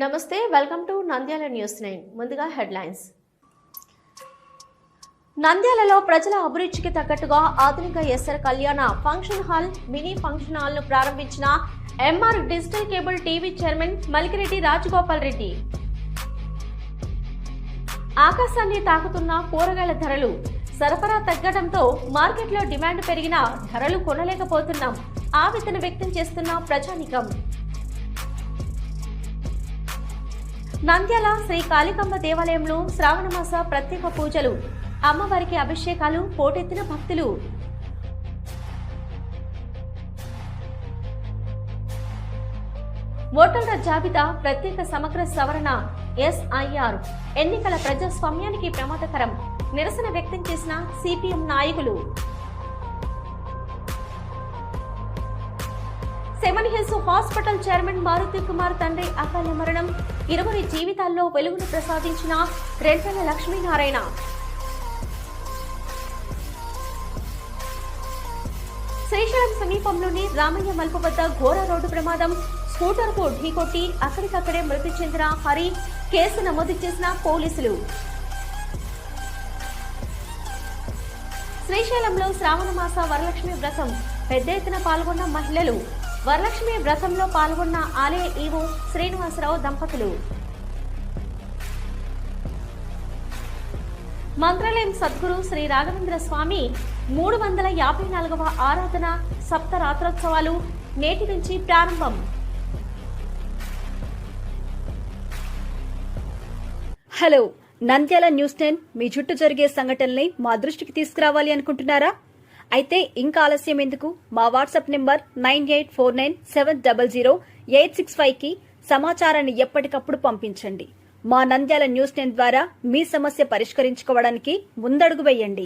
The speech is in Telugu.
నమస్తే, వెల్కమ్ టు నంద్యాల న్యూస్ 9. ముందుగా హెడ్లైన్స్. నంద్యాలలో ప్రజల అభిరుచికి తగ్గట్టుగా ఆధునిక SR Kalyana function hall, mini function hall ను ప్రారంభించిన MR digital cable TV chairman Malikireddy Rajagopal Reddy. ఆకాశాన్ని తాకుతున్న కూరగాయల ధరలు సరఫరా తగ్గడంతో మార్కెట్లో డిమాండ్ పెరిగినా ధరలు కొనలేకపోతున్నాం. ఆవేదన వ్యక్తం చేస్తున్న ప్రజానికం. నంద్యాల శ్రీ కాళికమ్మ దేవాలయంలో శ్రావణమాస ప్రత్యేక పూజలు, అమ్మవారికి అభిషేకాలు, పోటెత్తిన భక్తులు. ఓటర్ల జాబితా ప్రత్యేక సమగ్ర సవరణ ఎస్ఐఆర్ ఎన్నికల ప్రజాస్వామ్యానికి ప్రమాదకరం, నిరసన వ్యక్తం చేసిన సిపిఎం నాయకులు. Seven Hills Hospital chairman Maruti Kumar తండ్రి అకాల మరణం, 20 జీవితాల్లో వెలుగును ప్రసాదించిన రెంటల లక్ష్మీనారాయణ. శ్రీశైలం సమీపంలోని రామయ్య మల్పు వద్ద ఘోర రోడ్డు ప్రమాదం, స్కూటర్ కు ఢీకొట్టి అక్కడికక్కడే మృతి చెందిన హరి, కేసు నమోదు చేసిన పోలీసులు. శ్రీశైలంలో శ్రావణమాస వరలక్ష్మి వ్రతం పెద్ద ఎత్తున పాల్గొన్న మహిళలు. వరలక్ష్మి వ్రతంలో పాల్గొన్న ఆలయ ఈవో శ్రీనివాసరావు దంపతులు. మంత్రాలయం సద్గురు శ్రీ రాఘవేంద్ర స్వామి 354వ ఆరాధన సప్తరాత్రోత్సవాలు నేటి నుంచి ప్రారంభం. హలో, నంద్యాల న్యూస్ 10 మీ చుట్టూ జరిగే సంఘటనల్ని మా దృష్టికి తీసుకురావాలి అనుకుంటున్నారా? అయితే ఇంకా ఆలస్యం ఎందుకు? మా వాట్సాప్ నెంబర్ 9849700865 కి సమాచారాన్ని ఎప్పటికప్పుడు పంపించండి. మా నంద్యాల న్యూస్ 10 ద్వారా మీ సమస్య పరిష్కరించుకోవడానికి ముందడుగు వేయండి.